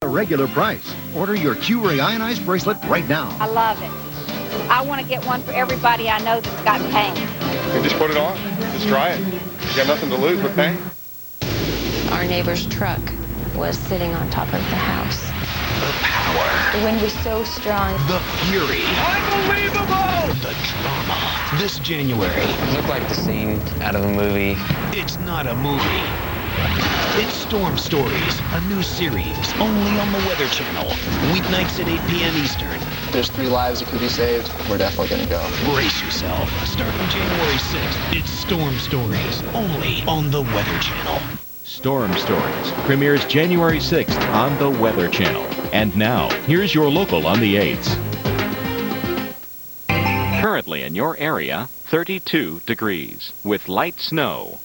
a regular price. Order your Q-Ray ionized bracelet right now. I love it. I want to get one for everybody I know that's got pain. You just put it on. Just try it. You got nothing to lose but pain. Our neighbor's truck was sitting on top of the house. The power. The wind was so strong. The fury. Unbelievable! The drama. This January. It looked like the scene out of a movie. It's not a movie. It's Storm Stories, a new series only on the Weather Channel. Weeknights at 8 p.m. Eastern. There's 3 lives that could be saved. We're definitely going to go. Brace yourself. Starting January 6th, it's Storm Stories, only on the Weather Channel. Storm Stories premieres January 6th on the Weather Channel. And now, here's your local on the 8s. Currently in your area, 32 degrees with light snow.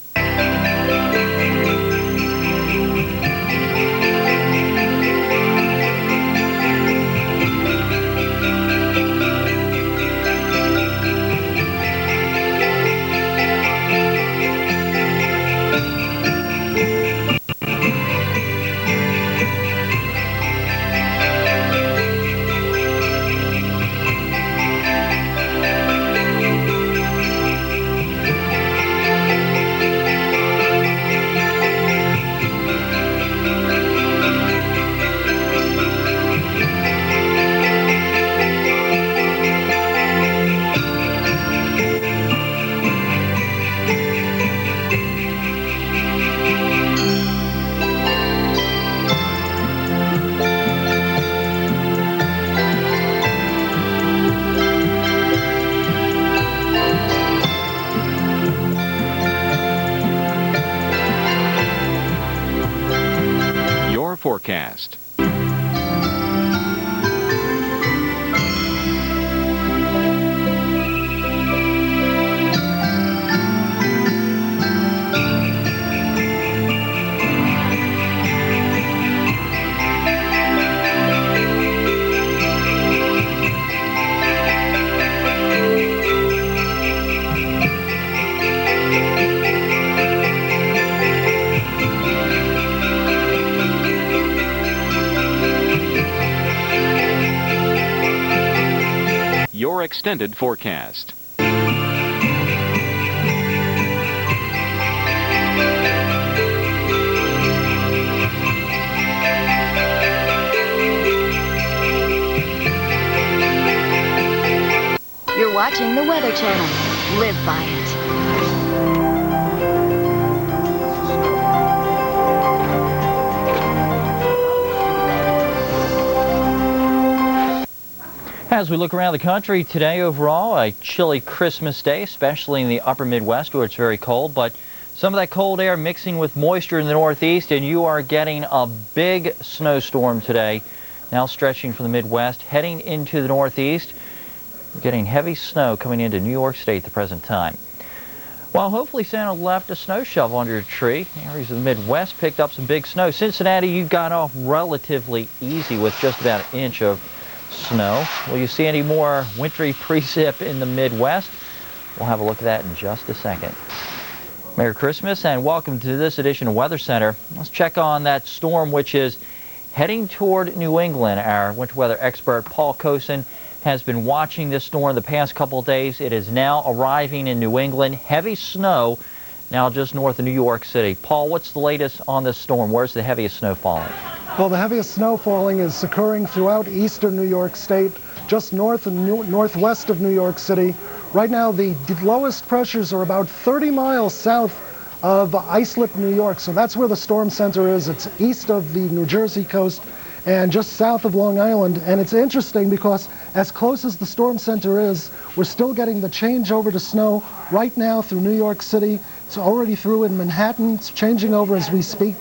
Forecast. Your extended forecast. You're watching the Weather Channel. Live by it. As we look around the country today, overall, a chilly Christmas day, especially in the upper Midwest where it's very cold, but some of that cold air mixing with moisture in the Northeast, and you are getting a big snowstorm today, now stretching from the Midwest, heading into the Northeast. We're getting heavy snow coming into New York State at the present time. Well, hopefully Santa left a snow shovel under your tree. Areas of the Midwest picked up some big snow. Cincinnati, you got off relatively easy with just about an inch of snow. Will you see any more wintry precip in the Midwest? We'll have a look at that in just a second. Merry Christmas and welcome to this edition of Weather Center. Let's check on that storm which is heading toward New England. Our winter weather expert Paul Cosin has been watching this storm the past couple of days. It is now arriving in New England. Heavy snow now just north of New York City. Paul, what's the latest on this storm? Where's the heaviest snow falling? Well, the heaviest snow falling is occurring throughout eastern New York State, just north and northwest of New York City. Right now, the lowest pressures are about 30 miles south of Islip, New York. So that's where the storm center is. It's east of the New Jersey coast and just south of Long Island. And it's interesting because as close as the storm center is, we're still getting the changeover to snow right now through New York City. It's already through in Manhattan. It's changing over as we speak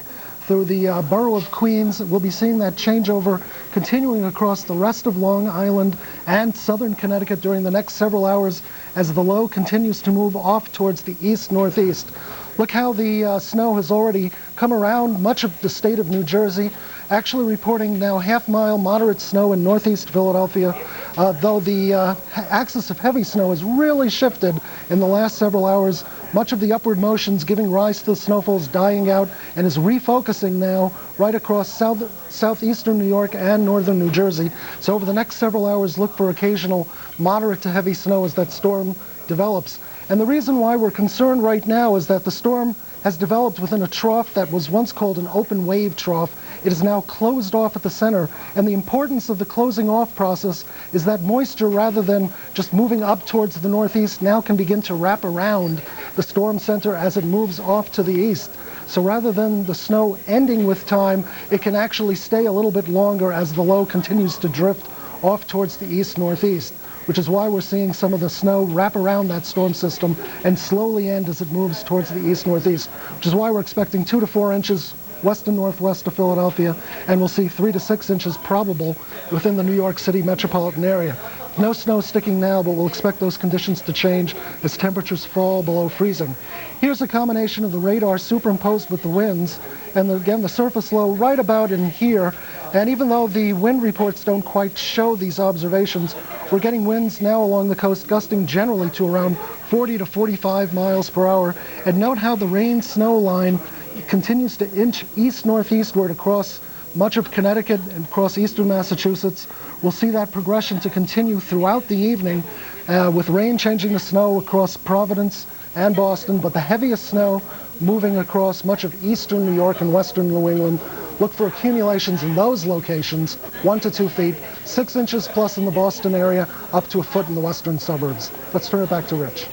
through the borough of Queens. We'll be seeing that changeover continuing across the rest of Long Island and southern Connecticut during the next several hours as the low continues to move off towards the east-northeast. Look how the snow has already come around much of the state of New Jersey, actually reporting now half-mile moderate snow in northeast Philadelphia, though the axis of heavy snow has really shifted in the last several hours. Much of the upward motions giving rise to the snowfalls dying out and is refocusing now right across southeastern New York and northern New Jersey. So over the next several hours, look for occasional moderate to heavy snow as that storm develops. And the reason why we're concerned right now is that the storm has developed within a trough that was once called an open wave trough. It is now closed off at the center, and the importance of the closing off process is that moisture, rather than just moving up towards the northeast, now can begin to wrap around the storm center as it moves off to the east. So rather than the snow ending with time, it can actually stay a little bit longer as the low continues to drift off towards the east-northeast, which is why we're seeing some of the snow wrap around that storm system and slowly end as it moves towards the east-northeast, which is why we're expecting 2 to 4 inches west and northwest of Philadelphia, and we'll see 3 to 6 inches probable within the New York City metropolitan area. No snow sticking now, but we'll expect those conditions to change as temperatures fall below freezing. Here's a combination of the radar superimposed with the winds, and again the surface low right about in here. And even though the wind reports don't quite show these observations, we're getting winds now along the coast gusting generally to around 40 to 45 miles per hour. And note how the rain-snow line continues to inch east-northeastward across much of Connecticut and across eastern Massachusetts. We'll see that progression to continue throughout the evening, with rain changing to snow across Providence and Boston, but the heaviest snow moving across much of eastern New York and western New England. Look for accumulations in those locations, 1 to 2 feet, 6 inches plus in the Boston area, up to a foot in the western suburbs. Let's turn it back to Rich.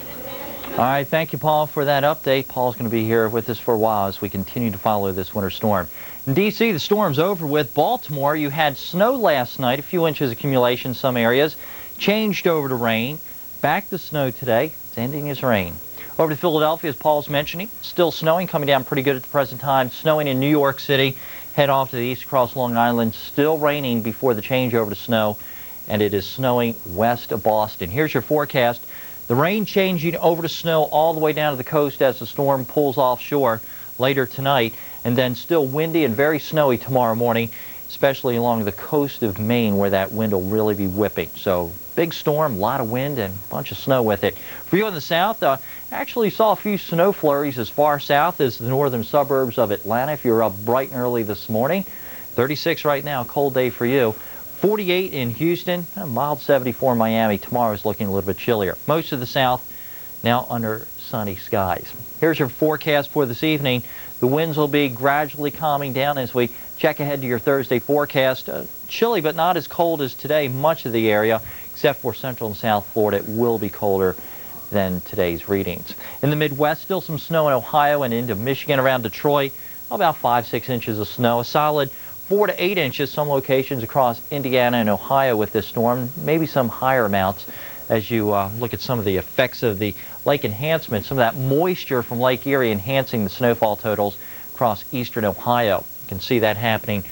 All right, thank you, Paul, for that update. Paul's going to be here with us for a while as we continue to follow this winter storm. In D.C., the storm's over with. Baltimore, you had snow last night, a few inches accumulation in some areas, changed over to rain, back to snow today. It's ending as rain. Over to Philadelphia, as Paul's mentioning, still snowing, coming down pretty good at the present time. Snowing in New York City, head off to the east across Long Island, still raining before the change over to snow, and it is snowing west of Boston. Here's your forecast. The rain changing over to snow all the way down to the coast as the storm pulls offshore later tonight, and then still windy and very snowy tomorrow morning, especially along the coast of Maine where that wind will really be whipping. So big storm, a lot of wind, and a bunch of snow with it. For you in the south, actually saw a few snow flurries as far south as the northern suburbs of Atlanta. If you're up bright and early this morning, 36 right now, cold day for you. 48 in Houston, a mild 74 in Miami. Tomorrow's looking a little bit chillier. Most of the south now under sunny skies. Here's your forecast for this evening. The winds will be gradually calming down as we check ahead to your Thursday forecast. Chilly but not as cold as today, much of the area, except for central and south Florida. It will be colder than today's readings. In the Midwest, still some snow in Ohio and into Michigan around Detroit. About 5-6 inches of snow. A solid 4 to 8 inches, some locations across Indiana and Ohio with this storm, maybe some higher amounts as you look at some of the effects of the lake enhancement, some of that moisture from Lake Erie enhancing the snowfall totals across eastern Ohio. You can see that happening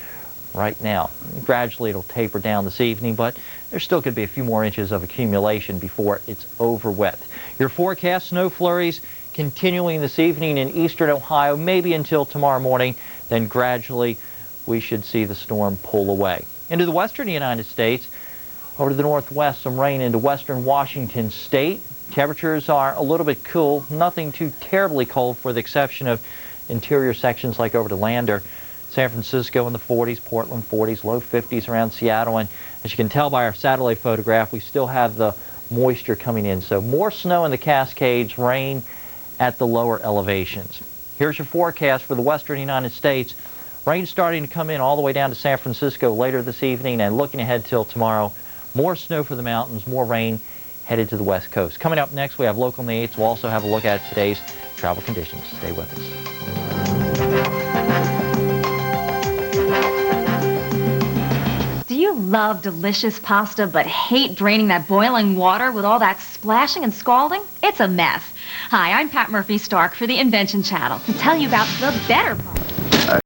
right now. Gradually it'll taper down this evening, but there still could be a few more inches of accumulation before it's over with. Your forecast, snow flurries continuing this evening in eastern Ohio, maybe until tomorrow morning, then gradually we should see the storm pull away. Into the western United States, over to the northwest, some rain into western Washington state. Temperatures are a little bit cool, nothing too terribly cold for the exception of interior sections like over to Lander. San Francisco in the 40s, Portland 40s, low 50s around Seattle. And as you can tell by our satellite photograph, we still have the moisture coming in. So more snow in the Cascades, rain at the lower elevations. Here's your forecast for the western United States. Rain starting to come in all the way down to San Francisco later this evening, and looking ahead till tomorrow, more snow for the mountains, more rain headed to the west coast. Coming up next, we have Local on the 8s. We'll also have a look at today's travel conditions. Stay with us. Do you love delicious pasta but hate draining that boiling water with all that splashing and scalding? It's a mess. Hi, I'm Pat Murphy-Stark for the Invention Channel to tell you about the better part.